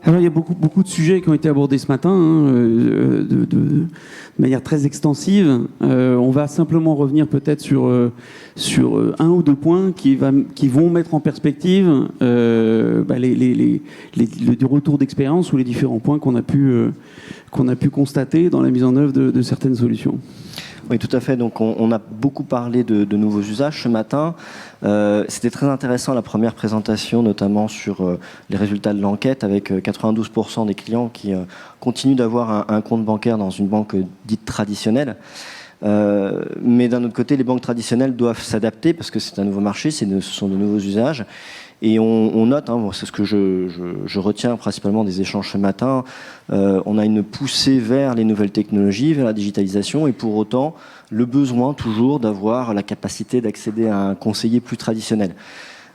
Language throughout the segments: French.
Alors, il y a beaucoup de sujets qui ont été abordés ce matin, de manière très extensive. On va simplement revenir peut-être sur un ou deux points qui vont mettre en perspective le retour d'expérience ou les différents points qu'on a pu constater dans la mise en œuvre de certaines solutions. Oui, tout à fait. Donc, on a beaucoup parlé de nouveaux usages ce matin. C'était très intéressant la première présentation, notamment sur les résultats de l'enquête, avec 92% des clients qui continuent d'avoir un compte bancaire dans une banque dite traditionnelle. Mais d'un autre côté, les banques traditionnelles doivent s'adapter parce que c'est un nouveau marché, ce sont de nouveaux usages. Et on note, c'est ce que je retiens principalement des échanges ce matin, on a une poussée vers les nouvelles technologies, vers la digitalisation, et pour autant, le besoin toujours d'avoir la capacité d'accéder à un conseiller plus traditionnel.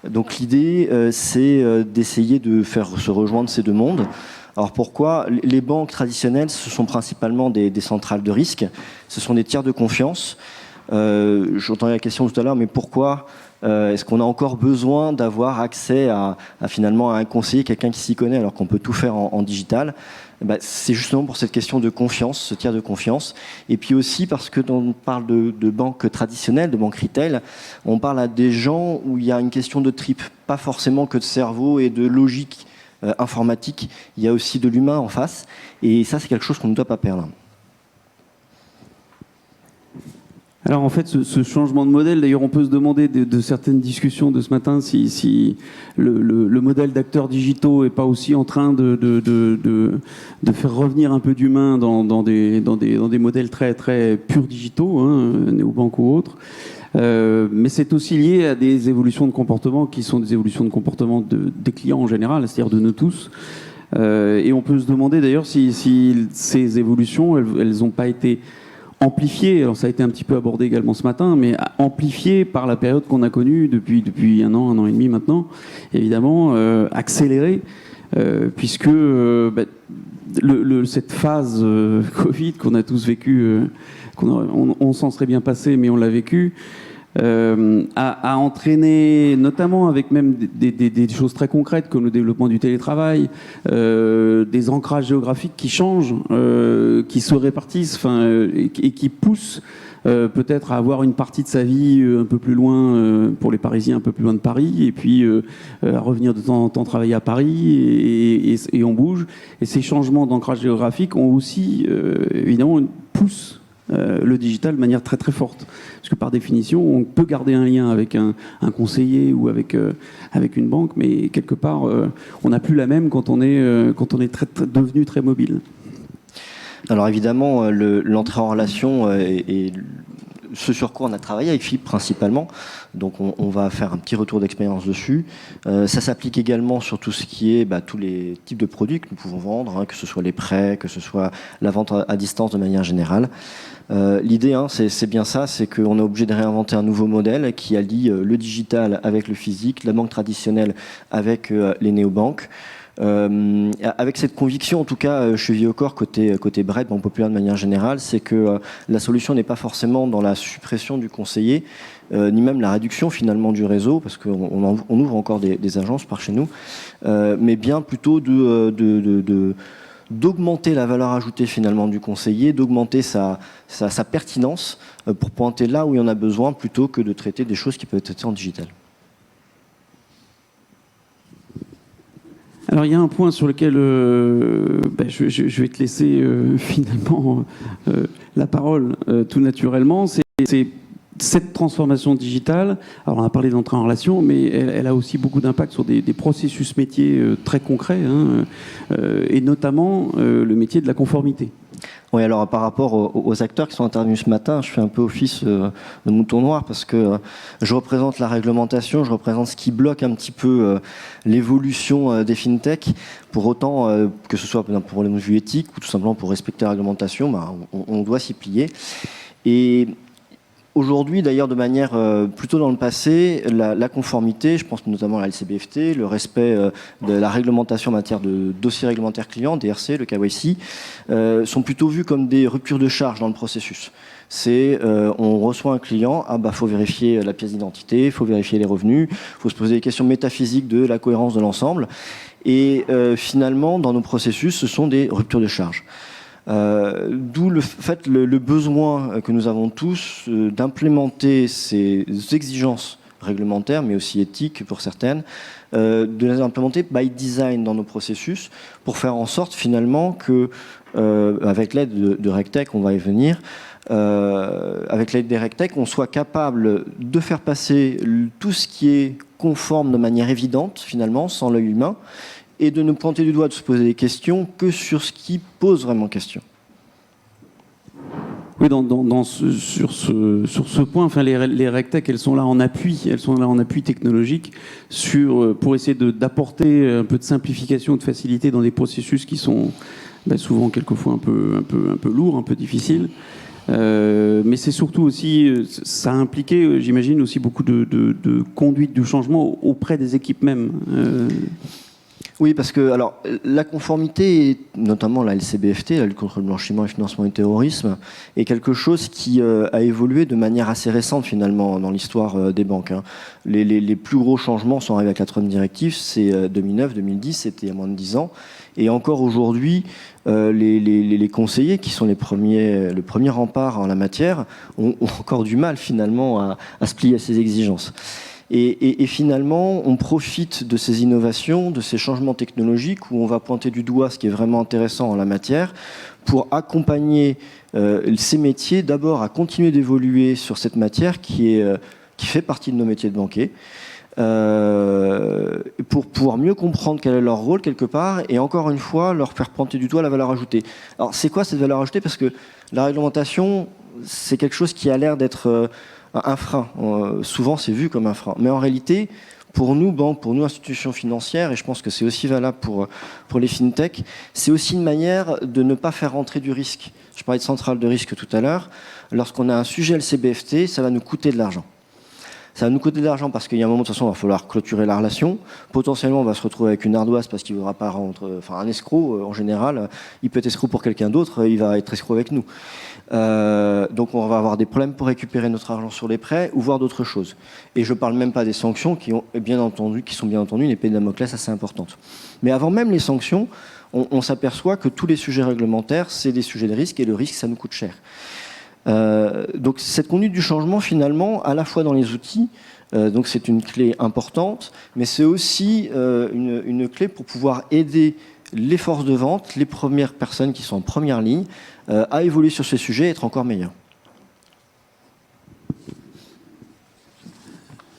Donc l'idée, c'est d'essayer de faire se rejoindre ces deux mondes. Alors pourquoi ? Les banques traditionnelles, ce sont principalement des centrales de risque, ce sont des tiers de confiance. J'entendais la question tout à l'heure, mais pourquoi est-ce qu'on a encore besoin d'avoir accès à finalement à un conseiller, quelqu'un qui s'y connaît, alors qu'on peut tout faire en digital ? C'est justement pour cette question de confiance, ce tiers de confiance. Et puis aussi parce que quand on parle de banques traditionnelles, de banques retail, on parle à des gens où il y a une question de trip, pas forcément que de cerveau et de logique informatique. Il y a aussi de l'humain en face. Et ça, c'est quelque chose qu'on ne doit pas perdre. Alors en fait, ce changement de modèle, d'ailleurs on peut se demander de certaines discussions de ce matin si le modèle d'acteurs digitaux n'est pas aussi en train de faire revenir un peu d'humain dans des modèles très, très purs digitaux, néobanques ou autres. Mais c'est aussi lié à des évolutions de comportement qui sont des évolutions de comportement des clients en général, c'est-à-dire de nous tous. Et on peut se demander d'ailleurs si ces évolutions, elles n'ont pas été amplifié, alors ça a été un petit peu abordé également ce matin, mais amplifié par la période qu'on a connue depuis un an et demi maintenant, évidemment, accéléré, puisque cette phase Covid qu'on a tous vécue, on s'en serait bien passé, mais on l'a vécu, a entraîné, notamment avec même des choses très concrètes comme le développement du télétravail, des ancrages géographiques qui changent, qui se répartissent, et qui poussent peut-être à avoir une partie de sa vie un peu plus loin, pour les Parisiens un peu plus loin de Paris, et puis à revenir de temps en temps travailler à Paris, et on bouge. Et ces changements d'ancrage géographique ont aussi, évidemment, poussent le digital de manière très très forte. Parce que par définition, on peut garder un lien avec un conseiller ou avec une banque, mais quelque part, on n'a plus la même quand on est devenu très mobile. Alors évidemment, l'entrée en relation et ce sur quoi on a travaillé avec Philippe principalement, donc on va faire un petit retour d'expérience dessus. Ça s'applique également sur tout ce qui est tous les types de produits que nous pouvons vendre, que ce soit les prêts, que ce soit la vente à distance de manière générale. L'idée, c'est bien ça, c'est qu'on est obligé de réinventer un nouveau modèle qui allie le digital avec le physique, la banque traditionnelle avec les néobanques. Avec cette conviction, en tout cas, cheville au corps côté Bret, Banque Populaire de manière générale, c'est que la solution n'est pas forcément dans la suppression du conseiller, ni même la réduction finalement du réseau, parce qu'on ouvre encore des agences par chez nous, mais bien plutôt d'augmenter la valeur ajoutée finalement du conseiller, d'augmenter sa pertinence pour pointer là où il y en a besoin, plutôt que de traiter des choses qui peuvent être en digital. Alors il y a un point sur lequel je vais te laisser finalement la parole tout naturellement, c'est cette transformation digitale. Alors on a parlé d'entrée en relation, mais elle a aussi beaucoup d'impact sur des processus métiers très concrets, et notamment le métier de la conformité. Oui, alors par rapport aux acteurs qui sont intervenus ce matin, je fais un peu office de mouton noir parce que je représente la réglementation, je représente ce qui bloque un petit peu l'évolution des fintech. Pour autant, que ce soit pour les mesures éthiques ou tout simplement pour respecter la réglementation, on doit s'y plier. Et aujourd'hui, d'ailleurs, de manière plutôt dans le passé, la conformité, je pense notamment à la LCBFT, le respect de la réglementation en matière de dossier réglementaire client, DRC, le KYC, sont plutôt vus comme des ruptures de charge dans le processus. C'est on reçoit un client, faut vérifier la pièce d'identité, il faut vérifier les revenus, il faut se poser des questions métaphysiques de la cohérence de l'ensemble. Et finalement, dans nos processus, ce sont des ruptures de charge. D'où le besoin que nous avons tous d'implémenter ces exigences réglementaires, mais aussi éthiques pour certaines, de les implémenter by design dans nos processus pour faire en sorte finalement que, avec l'aide de RegTech, on va y venir, avec l'aide des RegTech, on soit capable de faire passer tout ce qui est conforme de manière évidente finalement, sans l'œil humain, et de ne pointer du doigt, de se poser des questions que sur ce qui pose vraiment question. Oui, sur ce point, enfin, les RegTech, elles sont là en appui technologique pour essayer d'apporter un peu de simplification, de facilité dans des processus qui sont souvent quelquefois un peu lourds, un peu difficiles. Mais c'est surtout aussi, ça a impliqué, j'imagine, aussi beaucoup de conduite du changement auprès des équipes mêmes. Oui, parce que la conformité, notamment la LCBFT, la lutte contre le blanchiment et le financement du terrorisme, est quelque chose qui a évolué de manière assez récente finalement dans l'histoire des banques. Les plus gros changements sont arrivés avec la Trump Directive, c'est 2009, 2010, c'était il y a moins de 10 ans. Et encore aujourd'hui, les conseillers, qui sont le premier rempart en la matière, ont encore du mal finalement à se plier à ces exigences. Et finalement, on profite de ces innovations, de ces changements technologiques où on va pointer du doigt ce qui est vraiment intéressant en la matière pour accompagner ces métiers d'abord à continuer d'évoluer sur cette matière qui fait partie de nos métiers de banquier, pour pouvoir mieux comprendre quel est leur rôle quelque part et encore une fois leur faire pointer du doigt la valeur ajoutée. Alors c'est quoi cette valeur ajoutée? Parce que la réglementation, c'est quelque chose qui a l'air d'être un frein. Souvent, c'est vu comme un frein. Mais en réalité, pour nous, banques, pour nous, institutions financières, et je pense que c'est aussi valable pour les fintech, c'est aussi une manière de ne pas faire rentrer du risque. Je parlais de centrale de risque tout à l'heure. Lorsqu'on a un sujet LCBFT, ça va nous coûter de l'argent. Ça va nous coûter de l'argent parce qu'il y a un moment, de toute façon, il va falloir clôturer la relation. Potentiellement, on va se retrouver avec une ardoise parce qu'il ne voudra pas rentrer. Enfin, un escroc, en général, il peut être escroc pour quelqu'un d'autre, il va être escroc avec nous. Donc on va avoir des problèmes pour récupérer notre argent sur les prêts ou voir d'autres choses. Et je ne parle même pas des sanctions qui sont bien entendu une épée de Damoclès assez importante. Mais avant même les sanctions, on s'aperçoit que tous les sujets réglementaires, c'est des sujets de risque et le risque, ça nous coûte cher. Donc cette conduite du changement, finalement, à la fois dans les outils, donc c'est une clé importante, mais c'est aussi une clé pour pouvoir aider les forces de vente, les premières personnes qui sont en première ligne, à évoluer sur ces sujets et être encore meilleurs.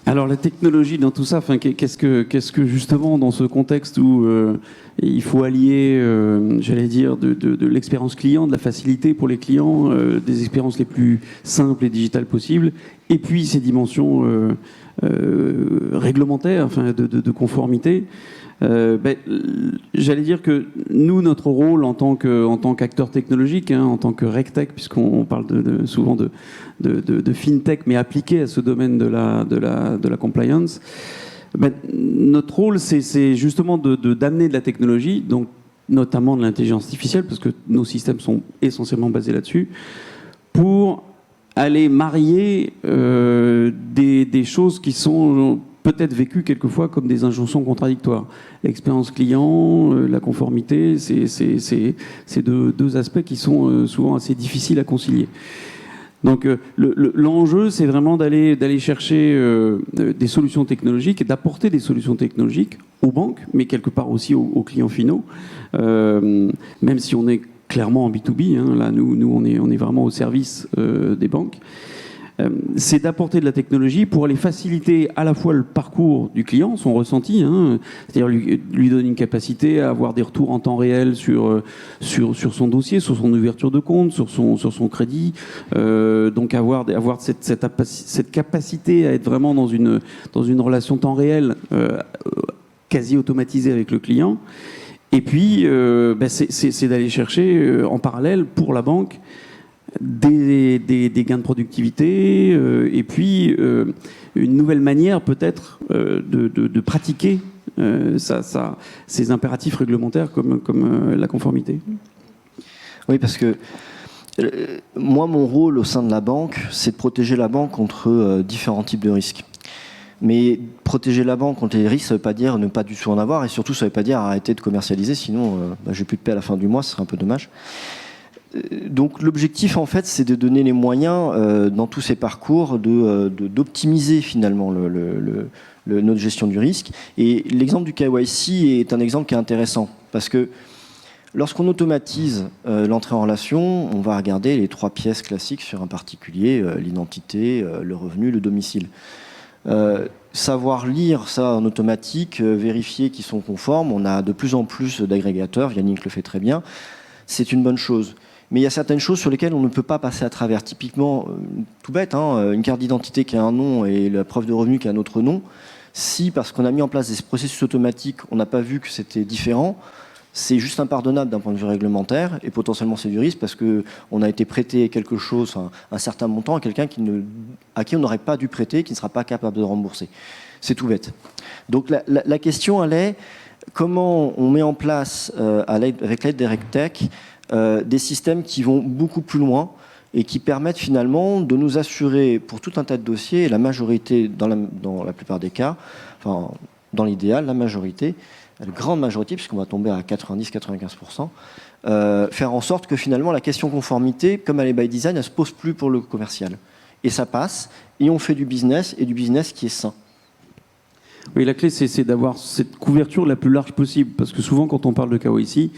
Alors la technologie dans tout ça, enfin, qu'est-ce que justement dans ce contexte où il faut allier, j'allais dire, de l'expérience client, de la facilité pour les clients, des expériences les plus simples et digitales possibles, et puis ces dimensions réglementaires, enfin, de conformité. J'allais dire que nous, notre rôle en tant qu'acteur technologique, en tant que RegTech, puisqu'on parle souvent de fintech, mais appliqué à ce domaine de la compliance, notre rôle, c'est justement d'amener de la technologie, donc notamment de l'intelligence artificielle, parce que nos systèmes sont essentiellement basés là-dessus, pour aller marier des choses qui sont peut-être vécues quelquefois comme des injonctions contradictoires. L'expérience client, la conformité, c'est deux aspects qui sont souvent assez difficiles à concilier. Donc l'enjeu, c'est vraiment d'aller chercher des solutions technologiques et d'apporter des solutions technologiques aux banques, mais quelque part aussi aux clients finaux, même si on est clairement en B2B, là nous on est vraiment au service des banques. C'est d'apporter de la technologie pour aller faciliter à la fois le parcours du client, son ressenti, c'est-à-dire lui donner une capacité à avoir des retours en temps réel sur son dossier, sur son ouverture de compte, sur son crédit, donc avoir cette capacité à être vraiment dans une relation temps réel quasi automatisée avec le client. Et puis, c'est d'aller chercher en parallèle pour la banque des gains de productivité et puis une nouvelle manière peut-être de pratiquer ces impératifs réglementaires comme la conformité. Oui, parce que moi, mon rôle au sein de la banque, c'est de protéger la banque contre différents types de risques. Mais protéger la banque contre les risques, ça ne veut pas dire ne pas du tout en avoir, et surtout ça ne veut pas dire arrêter de commercialiser, sinon j'ai plus de paie à la fin du mois, ce serait un peu dommage. Donc l'objectif en fait c'est de donner les moyens dans tous ces parcours d'optimiser finalement notre gestion du risque. Et l'exemple du KYC est un exemple qui est intéressant parce que lorsqu'on automatise l'entrée en relation, on va regarder les 3 pièces classiques sur un particulier, l'identité, le revenu, le domicile. Savoir lire ça en automatique, vérifier qu'ils sont conformes, on a de plus en plus d'agrégateurs, Yannick le fait très bien, c'est une bonne chose. Mais il y a certaines choses sur lesquelles on ne peut pas passer à travers. Typiquement, tout bête, une carte d'identité qui a un nom et la preuve de revenu qui a un autre nom. Si, parce qu'on a mis en place des processus automatiques, on n'a pas vu que c'était différent, c'est juste impardonnable d'un point de vue réglementaire et potentiellement c'est du risque parce qu'on a été prêté quelque chose, un certain montant à quelqu'un à qui on n'aurait pas dû prêter, qui ne sera pas capable de rembourser. C'est tout bête. Donc la question, elle est comment on met en place, avec l'aide des RegTech, des systèmes qui vont beaucoup plus loin et qui permettent finalement de nous assurer pour tout un tas de dossiers, et la majorité, dans la plupart des cas, enfin dans l'idéal, la majorité, la grande majorité, puisqu'on va tomber à 90-95%, faire en sorte que finalement la question conformité, comme elle est by design, elle ne se pose plus pour le commercial. Et ça passe, et on fait du business, et du business qui est sain. Oui, la clé, c'est d'avoir cette couverture la plus large possible. Parce que souvent, quand on parle de KYC,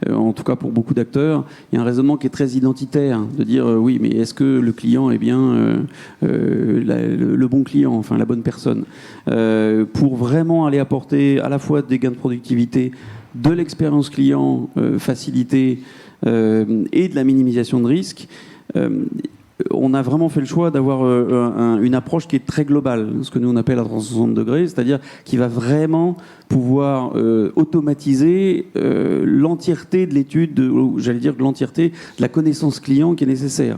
en tout cas pour beaucoup d'acteurs, il y a un raisonnement qui est très identitaire. De dire, oui, mais est-ce que le client est bien le bon client, enfin la bonne personne pour vraiment aller apporter à la fois des gains de productivité, de l'expérience client facilitée et de la minimisation de risques, on a vraiment fait le choix d'avoir une approche qui est très globale, ce que nous on appelle à 360 degrés, c'est-à-dire qui va vraiment pouvoir automatiser l'entièreté de l'étude, j'allais dire l'entièreté de la connaissance client qui est nécessaire.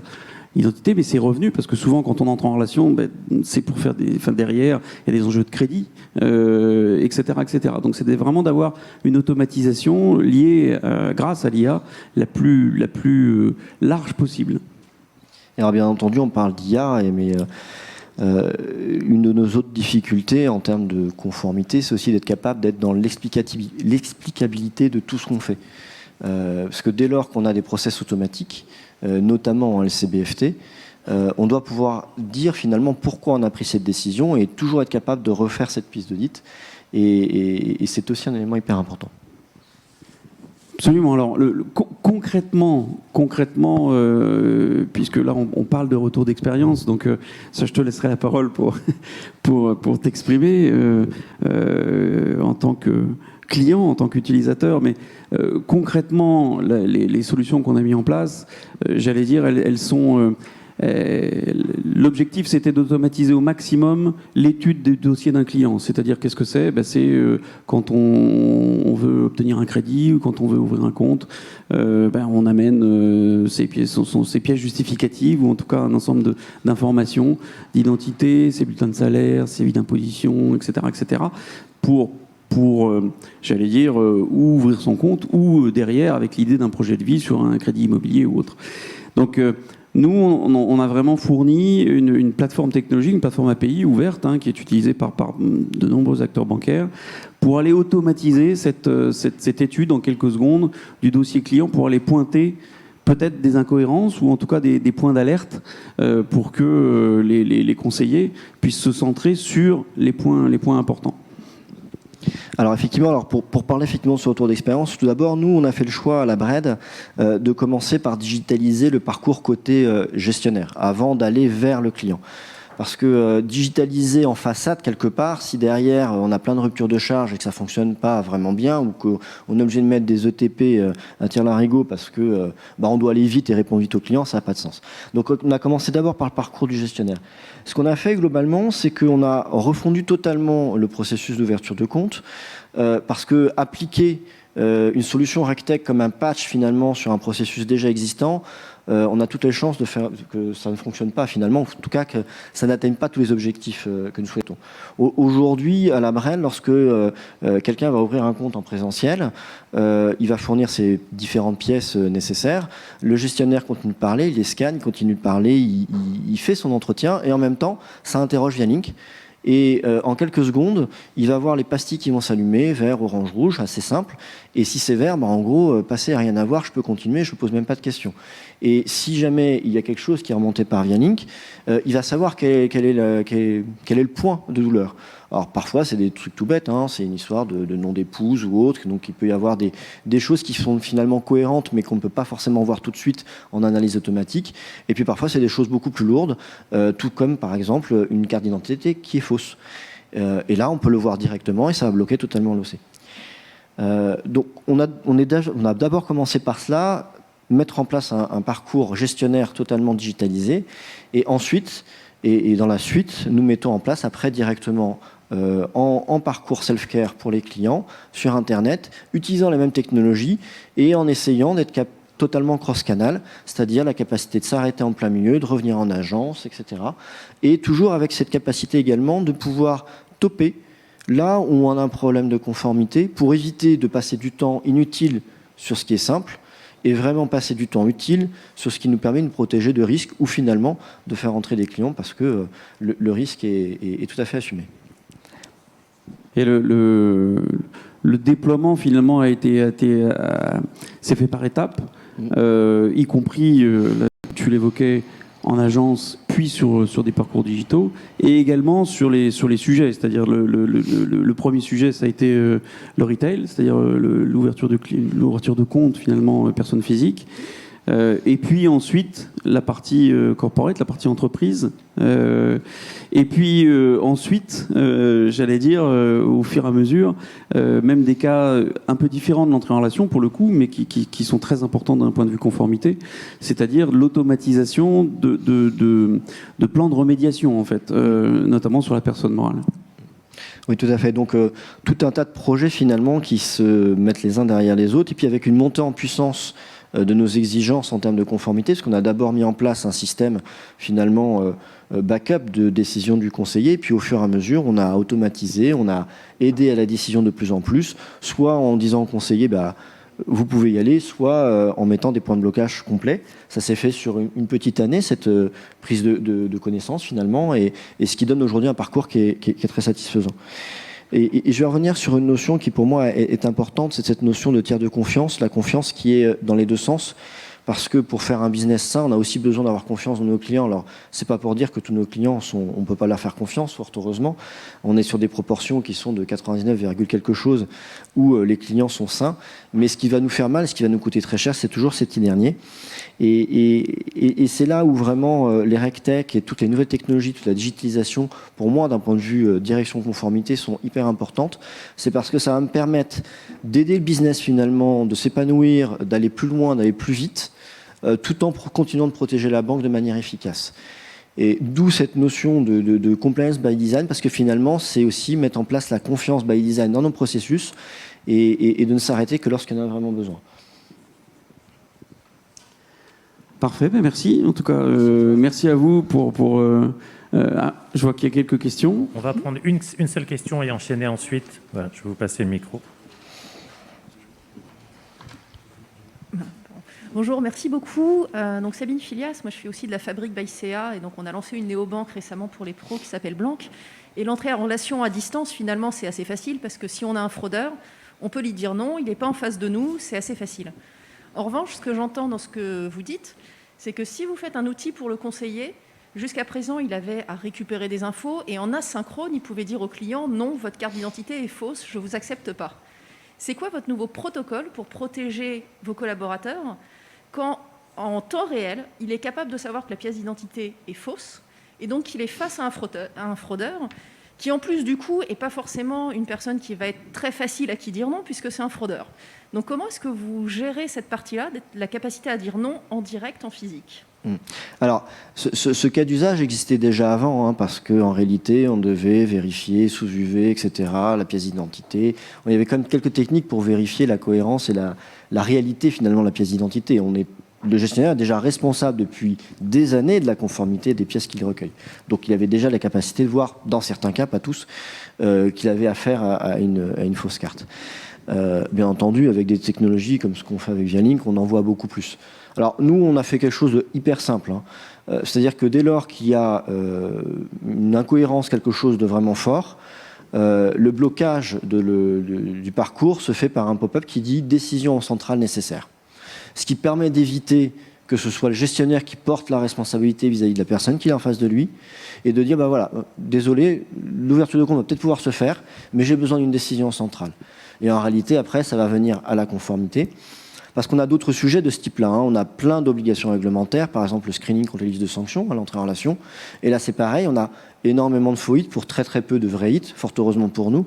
Identité, mais c'est revenu, parce que souvent quand on entre en relation, c'est pour faire derrière, il y a des enjeux de crédit, etc., etc. Donc c'est vraiment d'avoir une automatisation liée, grâce à l'IA, la plus large possible. Alors bien entendu, on parle d'IA, mais une de nos autres difficultés en termes de conformité, c'est aussi d'être capable d'être dans l'explicabilité de tout ce qu'on fait. Parce que dès lors qu'on a des process automatiques, notamment en LCBFT, on doit pouvoir dire finalement pourquoi on a pris cette décision et toujours être capable de refaire cette piste d'audit. Et c'est aussi un élément hyper important. Absolument. Alors, concrètement, puisque là on parle de retour d'expérience, donc ça je te laisserai la parole pour t'exprimer en tant que client, en tant qu'utilisateur, mais concrètement, les solutions qu'on a mis en place, j'allais dire, elles sont... l'objectif, c'était d'automatiser au maximum l'étude des dossiers d'un client. C'est-à-dire, qu'est-ce que c'est ? C'est quand on veut obtenir un crédit ou quand on veut ouvrir un compte, on amène ces pièces justificatives ou en tout cas un ensemble d'informations, d'identité, ses bulletins de salaire, ses avis d'imposition, etc., etc., pour j'allais dire, ou ouvrir son compte ou derrière avec l'idée d'un projet de vie sur un crédit immobilier ou autre. Donc, nous, on a vraiment fourni une plateforme technologique, une plateforme API ouverte, qui est utilisée par de nombreux acteurs bancaires, pour aller automatiser cette étude en quelques secondes du dossier client, pour aller pointer peut-être des incohérences ou en tout cas des points d'alerte pour que les conseillers puissent se centrer sur les points importants. Alors effectivement, pour parler effectivement de ce retour d'expérience, tout d'abord, nous, on a fait le choix à la BRED de commencer par digitaliser le parcours côté gestionnaire, avant d'aller vers le client. Parce que digitaliser en façade, quelque part, si derrière on a plein de ruptures de charge et que ça ne fonctionne pas vraiment bien, ou qu'on est obligé de mettre des ETP à tire-larigot parce que on doit aller vite et répondre vite au client, ça n'a pas de sens. Donc on a commencé d'abord par le parcours du gestionnaire. Ce qu'on a fait globalement, c'est qu'on a refondu totalement le processus d'ouverture de compte, parce que appliquer une solution RegTech comme un patch finalement sur un processus déjà existant, on a toutes les chances de faire que ça ne fonctionne pas finalement, en tout cas que ça n'atteigne pas tous les objectifs que nous souhaitons. Aujourd'hui, à la BRED, lorsque quelqu'un va ouvrir un compte en présentiel, il va fournir ses différentes pièces nécessaires. Le gestionnaire continue de parler, il les scanne, il continue de parler, il fait son entretien et en même temps, ça interroge Yannick. Et en quelques secondes, il va voir les pastilles qui vont s'allumer, vert, orange, rouge, assez simple. Et si c'est vert, en gros, passé, rien à voir, je peux continuer, je ne pose même pas de questions. Et si jamais il y a quelque chose qui est remonté par Vialink, il va savoir quel est le point de douleur. Alors parfois c'est des trucs tout bêtes, c'est une histoire de nom d'épouse ou autre, donc il peut y avoir des choses qui sont finalement cohérentes mais qu'on ne peut pas forcément voir tout de suite en analyse automatique. Et puis parfois c'est des choses beaucoup plus lourdes, tout comme par exemple une carte d'identité qui est fausse. Et là on peut le voir directement et ça va bloquer totalement l'OC. Donc on a d'abord commencé par cela, mettre en place un parcours gestionnaire totalement digitalisé, et ensuite, et dans la suite, nous mettons en place après directement en parcours self-care pour les clients sur Internet, utilisant les mêmes technologies et en essayant d'être totalement cross-canal, c'est-à-dire la capacité de s'arrêter en plein milieu, de revenir en agence, etc. Et toujours avec cette capacité également de pouvoir topper là où on a un problème de conformité pour éviter de passer du temps inutile sur ce qui est simple et vraiment passer du temps utile sur ce qui nous permet de nous protéger de risques ou finalement de faire entrer des clients parce que le risque est tout à fait assumé. Et le déploiement finalement s'est fait par étapes, y compris, tu l'évoquais, en agence, puis sur des parcours digitaux, et également sur les sujets. C'est-à-dire le premier sujet, ça a été le retail, c'est-à-dire l'ouverture de compte finalement personne physique. Et puis ensuite la partie corporate, la partie entreprise, et puis ensuite, j'allais dire, au fur et à mesure, même des cas un peu différents de l'entrée en relation pour le coup, mais qui sont très importants d'un point de vue conformité, c'est-à-dire l'automatisation de plans de remédiation en fait, notamment sur la personne morale. Oui, tout à fait. Donc, tout un tas de projets finalement qui se mettent les uns derrière les autres, et puis avec une montée en puissance de nos exigences en termes de conformité, parce qu'on a d'abord mis en place un système finalement backup de décision du conseiller, puis au fur et à mesure, on a automatisé, on a aidé à la décision de plus en plus, soit en disant au conseiller, vous pouvez y aller, soit en mettant des points de blocage complets. Ça s'est fait sur une petite année, cette prise de connaissance finalement, et ce qui donne aujourd'hui un parcours qui est très satisfaisant. Et je vais revenir sur une notion qui pour moi est importante, c'est cette notion de tiers de confiance, la confiance qui est dans les deux sens, parce que pour faire un business sain, on a aussi besoin d'avoir confiance dans nos clients. Alors, c'est pas pour dire que tous nos clients on peut pas leur faire confiance, fort heureusement. On est sur des proportions qui sont de 99, quelque chose, où les clients sont sains. Mais ce qui va nous faire mal, ce qui va nous coûter très cher, c'est toujours ces petits derniers. Et c'est là où vraiment les RegTech et toutes les nouvelles technologies, toute la digitalisation, pour moi, d'un point de vue direction conformité, sont hyper importantes. C'est parce que ça va me permettre d'aider le business finalement, de s'épanouir, d'aller plus loin, d'aller plus vite, tout en continuant de protéger la banque de manière efficace. Et d'où cette notion de compliance by design, parce que finalement, c'est aussi mettre en place la confiance by design dans nos processus et de ne s'arrêter que lorsqu'il y en a vraiment besoin. Parfait, merci. En tout cas, merci à vous pour je vois qu'il y a quelques questions. On va prendre une seule question et enchaîner ensuite. Voilà, je vais vous passer le micro. Bonjour, merci beaucoup. Donc Sabine Filias, moi je suis aussi de la Fabrique by CA, et donc on a lancé une néobanque récemment pour les pros qui s'appelle Blanc. Et l'entrée en relation à distance, finalement, c'est assez facile parce que si on a un fraudeur, on peut lui dire non, il n'est pas en face de nous, c'est assez facile. En revanche, ce que j'entends dans ce que vous dites, c'est que si vous faites un outil pour le conseiller, jusqu'à présent, il avait à récupérer des infos et en asynchrone, il pouvait dire au client « Non, votre carte d'identité est fausse, je ne vous accepte pas ». C'est quoi votre nouveau protocole pour protéger vos collaborateurs quand, en temps réel, il est capable de savoir que la pièce d'identité est fausse et donc qu'il est face à un fraudeur qui, en plus, du coup, n'est pas forcément une personne qui va être très facile à qui dire non puisque c'est un fraudeur. Donc comment est-ce que vous gérez cette partie-là, la capacité à dire non en direct, en physique ? Alors, ce cas d'usage existait déjà avant, parce qu'en réalité, on devait vérifier sous UV, etc., la pièce d'identité. Il y avait quand même quelques techniques pour vérifier la cohérence et la réalité, finalement, de la pièce d'identité. Le gestionnaire est déjà responsable depuis des années de la conformité des pièces qu'il recueille. Donc, il avait déjà la capacité de voir, dans certains cas, pas tous, qu'il avait affaire à une fausse carte. Bien entendu, avec des technologies comme ce qu'on fait avec Vialink, on en voit beaucoup plus. Alors nous, on a fait quelque chose de hyper simple. C'est-à-dire que dès lors qu'il y a une incohérence, quelque chose de vraiment fort, le blocage du parcours se fait par un pop-up qui dit « décision en centrale nécessaire ». Ce qui permet d'éviter que ce soit le gestionnaire qui porte la responsabilité vis-à-vis de la personne qui est en face de lui, et de dire, bah voilà, désolé, l'ouverture de compte va peut-être pouvoir se faire, mais j'ai besoin d'une décision centrale. Et en réalité, après, ça va venir à la conformité, parce qu'on a d'autres sujets de ce type-là. On a plein d'obligations réglementaires, par exemple le screening contre les listes de sanctions à l'entrée en relation. Et là, c'est pareil, on a énormément de faux hits pour très très peu de vrais hits, fort heureusement pour nous,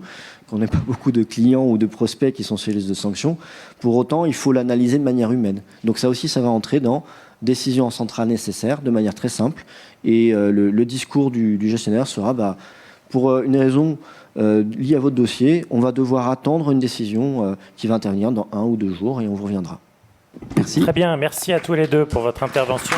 qu'on n'ait pas beaucoup de clients ou de prospects qui sont sur les listes de sanctions. Pour autant, il faut l'analyser de manière humaine. Donc ça aussi, ça va entrer dans décision en centrale nécessaire, de manière très simple. Et le discours du gestionnaire sera, pour une raison liée à votre dossier, on va devoir attendre une décision qui va intervenir dans 1 ou 2 jours et on vous reviendra. Merci. Très bien, merci à tous les deux pour votre intervention.